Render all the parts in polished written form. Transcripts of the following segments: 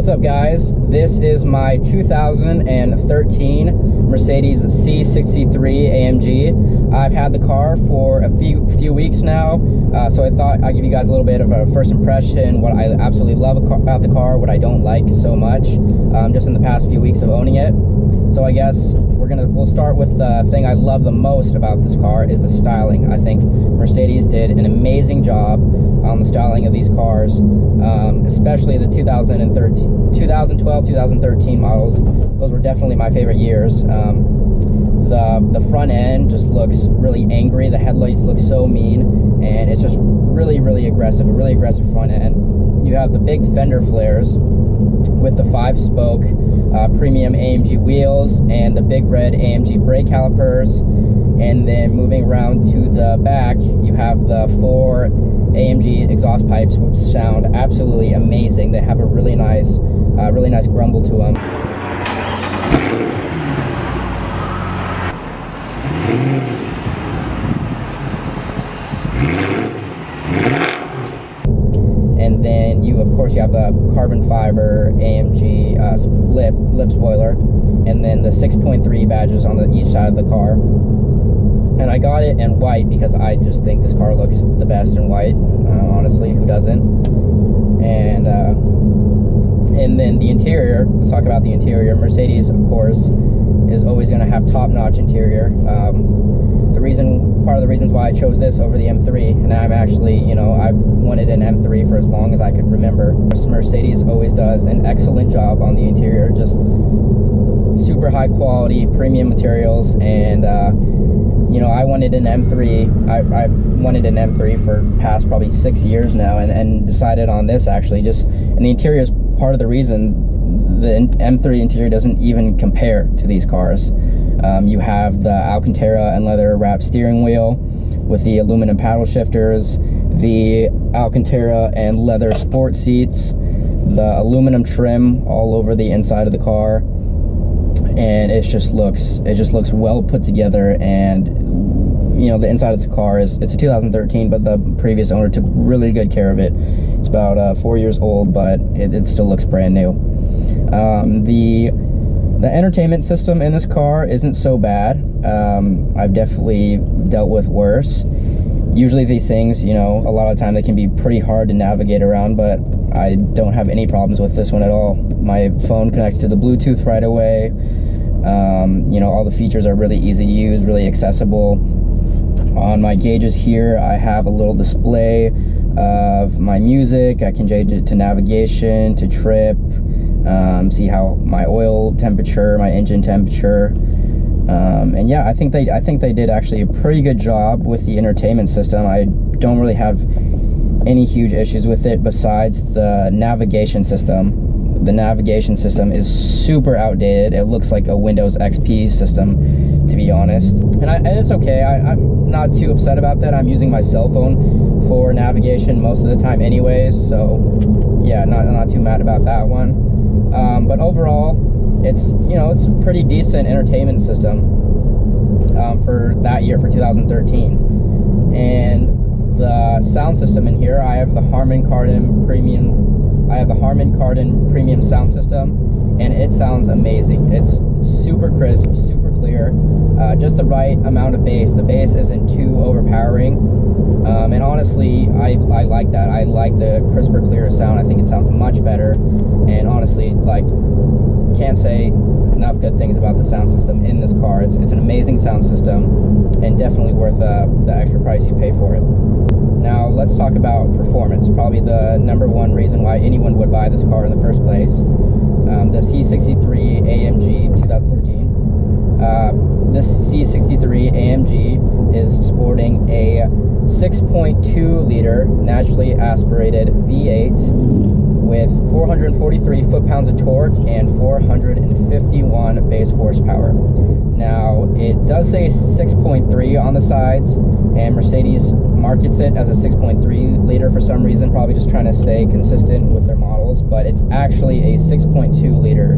up, guys? This is my 2013 Mercedes C63 Amg. I've had the car for a few weeks now, so I thought I'd give you guys a little bit of a first impression, what I absolutely love about the car, what I don't like so much, just in the past few weeks of owning it. So I guess we'll start with the thing I love the most about this car is the styling. I think Mercedes did an amazing job on the styling of these cars, especially the 2012, 2013 models. Those were definitely my favorite years. The front end just looks really angry. The headlights look so mean, and it's just really aggressive, a really aggressive front end. You have the big fender flares with the 5-spoke premium AMG wheels and the big red AMG brake calipers. And then moving around to the back, you have the 4 AMG exhaust pipes, which sound absolutely amazing. They have a really nice grumble to them. And then you have the carbon fiber AMG lip spoiler, and then the 6.3 badges on each side of the car. And I got it in white because I just think this car looks the best in white. Honestly, who doesn't? And then the interior. Let's talk about the interior. Mercedes, of course, is always going to have top-notch interior. Part of the reasons why I chose this over the M3, and I'm actually, I've wanted an M3 for as long as I could remember. Mercedes always does an excellent job on the interior, just super high quality, premium materials, and I wanted an M3. I wanted an M3 for past probably 6 years now, and decided on this actually. And the interior is part of the reason. The M3 interior doesn't even compare to these cars. You have the Alcantara and leather wrapped steering wheel with the aluminum paddle shifters, the Alcantara and leather sport seats, the aluminum trim all over the inside of the car, and it just looks well put together. And the inside of the car it's a 2013, but the previous owner took really good care of it. It's about 4 years old, but it still looks brand new. The entertainment system in this car isn't so bad. I've definitely dealt with worse. Usually these things, a lot of the time they can be pretty hard to navigate around, but I don't have any problems with this one at all. My phone connects to the Bluetooth right away. All the features are really easy to use, really accessible. On my gauges here, I have a little display of my music. I can change it to navigation, to trip, see how my oil temperature, my engine temperature, and yeah, I think they did actually a pretty good job with the entertainment system. I don't really have any huge issues with it besides the navigation system. The navigation system is super outdated. It looks like a Windows XP system, to be honest, and it's okay. I'm not too upset about that. I'm using my cell phone for navigation most of the time anyways, so yeah, not too mad about that one. But overall, it's a pretty decent entertainment system for that year, for 2013. And the sound system in here, I have the Harman Kardon Premium sound system, and it sounds amazing. It's super crisp, super clear, just the right amount of bass. The bass isn't too overpowering, and honestly, I like that. I like the crisper, clearer sound. I think it sounds much better, and honestly, can't say enough good things about the sound system in this car. It's an amazing sound system, and definitely worth the extra price you pay for it. Now let's talk about performance. Probably the #1 reason why anyone would buy this car in the first place. The C63 AMG 2013. This C63 AMG is sporting a 6.2 liter naturally aspirated V8 with 443 foot-pounds of torque and 451 base horsepower. Now, it does say 6.3 on the sides, and Mercedes markets it as a 6.3 liter for some reason, probably just trying to stay consistent with their models, but it's actually a 6.2 liter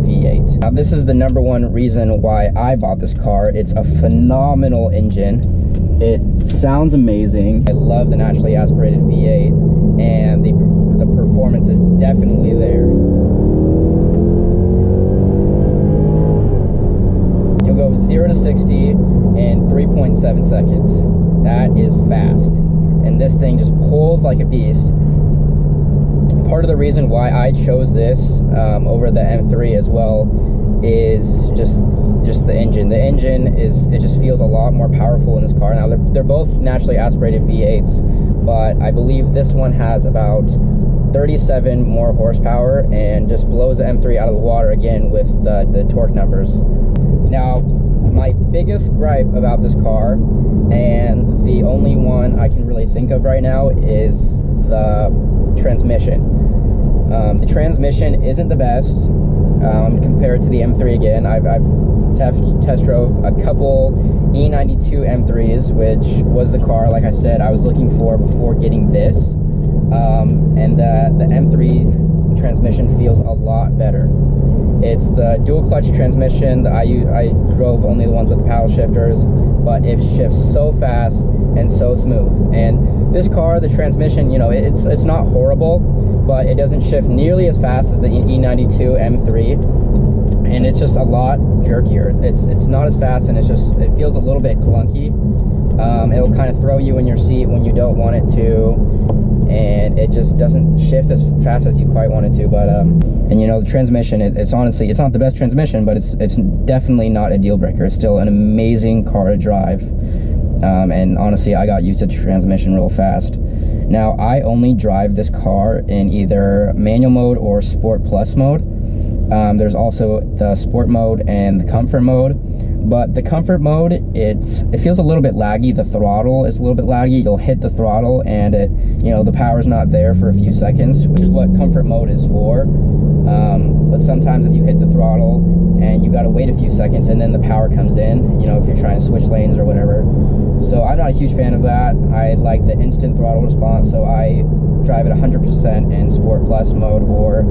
V8. Now, this is the #1 reason why I bought this car. It's a phenomenal engine. It sounds amazing. I love the naturally aspirated V8, and the performance is definitely there. 7 seconds. That is fast. And this thing just pulls like a beast. Part of the reason why I chose this over the M3 as well is just the engine. The engine it just feels a lot more powerful in this car. Now they're both naturally aspirated V8s, but I believe this one has about 37 more horsepower and just blows the M3 out of the water again with the torque numbers. Now, my biggest gripe about this car, and the only one I can really think of right now, is the transmission. The transmission isn't the best compared to the M3 again. I've test drove a couple E92 M3s, which was the car, like I said, I was looking for before getting this. And the M3 transmission feels a lot better. It's the dual clutch transmission that I drove only the ones with paddle shifters, but it shifts so fast and so smooth. And this car, the transmission, you know, it's not horrible, but it doesn't shift nearly as fast as the E92 M3, and it's just a lot jerkier. It's not as fast, and it feels a little bit clunky. It'll kind of throw you in your seat when you don't want it to, and it just doesn't shift as fast as you quite want it to. But and you know, the transmission, it's honestly, it's not the best transmission, but it's definitely not a deal breaker. It's still an amazing car to drive. And honestly, I got used to the transmission real fast. Now, I only drive this car in either manual mode or Sport Plus mode. There's also the Sport mode and the Comfort mode. But the Comfort mode, it feels a little bit laggy. The throttle is a little bit laggy. You'll hit the throttle and the power's not there for a few seconds, which is what Comfort mode is for. But sometimes if you hit the throttle and you gotta wait a few seconds and then the power comes in, if you're trying to switch lanes or whatever. So I'm not a huge fan of that. I like the instant throttle response, so I drive it 100% in Sport Plus mode or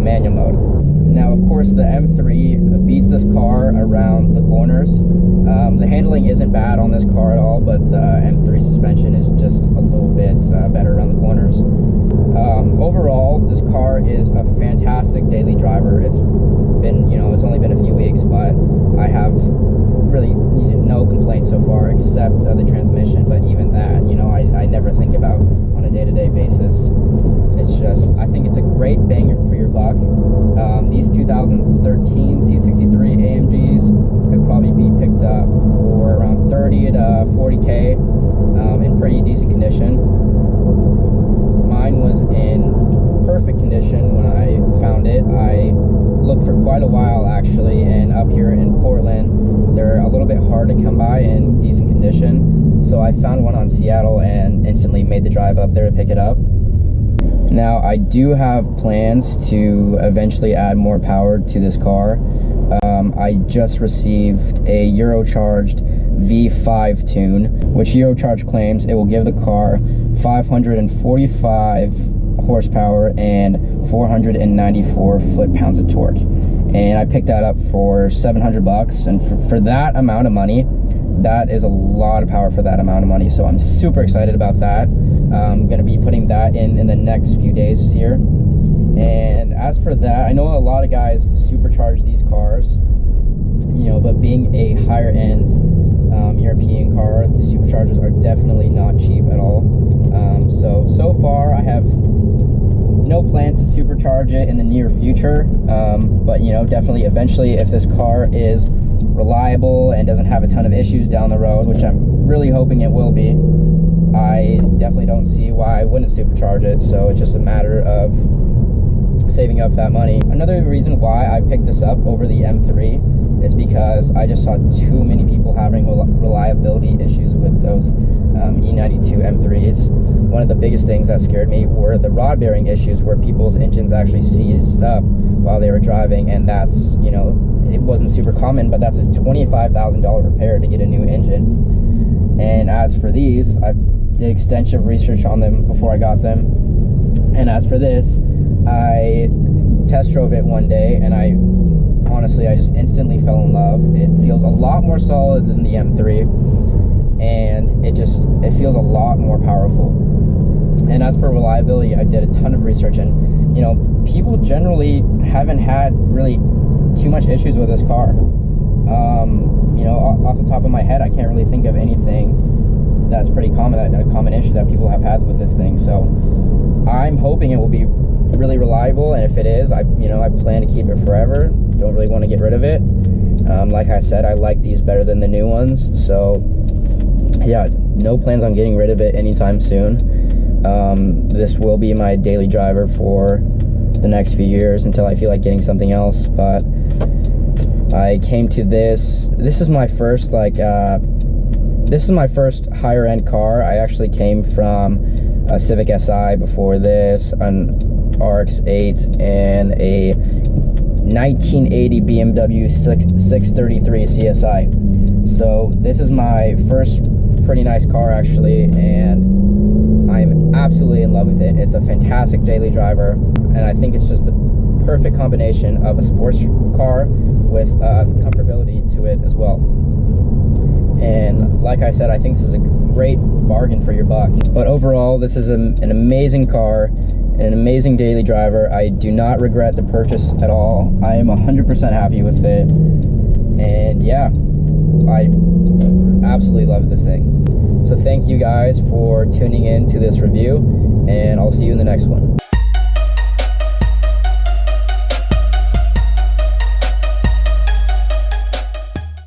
manual mode. Now, of course, the M3 beats this car around the corners. The handling isn't bad on this car at all, but the M3 suspension is just a little bit better around the corners. Overall, this car is a fantastic daily driver. It's been, it's only been a few weeks, but I have really no complaints so far, except the transmission. But even that, I never think about on a day-to-day basis. It's just, I think it's a great bang for your buck. These 2013 C63 Amgs could probably be picked up for around 30 to 40K in pretty decent condition. Mine was in perfect condition when I found it. I looked for quite a while, actually, and up here in Portland, they're a little bit hard to come by in decent condition. So I found one on Seattle and instantly made the drive up there to pick it up. Now, I do have plans to eventually add more power to this car. I just received a Eurocharged V5 tune, which Eurocharge claims it will give the car 545 horsepower and 494 foot-pounds of torque. And I picked that up for 700 bucks, and for that amount of money, that is a lot of power for that amount of money. So I'm super excited about that. I'm going to be putting that in the next few days here. And as for that, I know a lot of guys supercharge these cars, but being a higher end European car, the superchargers are definitely not cheap at all. So far I have no plans to supercharge it in the near future, but definitely eventually, if this car is reliable and doesn't have a ton of issues down the road, which I'm really hoping it will be, I definitely don't see why I wouldn't supercharge it. So it's just a matter of saving up that money. Another reason why I picked this up over the M3 is because I just saw too many people having reliability issues with those E92 M3s. One of the biggest things that scared me were the rod bearing issues, where people's engines actually seized up while they were driving, and that's, it wasn't super common, but that's a $25,000 repair to get a new engine. And as for these, I did extensive research on them before I got them. And as for this, I test drove it one day, and I just instantly fell in love. It feels a lot more solid than the M3, and it feels a lot more powerful. And as for reliability, I did a ton of research, and people generally haven't had really too much issues with this car. You know, off the top of my head, I can't really think of anything that's pretty common, a common issue that people have had with this thing. So I'm hoping it will be really reliable, and if it is, I plan to keep it forever. Don't really want to get rid of it. Like I said, I like these better than the new ones, so yeah, no plans on getting rid of it anytime soon. This will be my daily driver for the next few years until I feel like getting something else. But I came to this is my first this is my first higher end car. I actually came from a Civic Si before this, an RX-8, and a 1980 BMW 633 CSI. So this is my first pretty nice car actually, and I'm absolutely in love with it. It's a fantastic daily driver, and I think it's just the perfect combination of a sports car with comfortability to it as well. And like I said, I think this is a great bargain for your buck. But overall, this is an amazing car, an amazing daily driver. I do not regret the purchase at all. I am 100% happy with it, and yeah, I absolutely love this thing. So thank you guys for tuning in to this review, and I'll see you in the next one.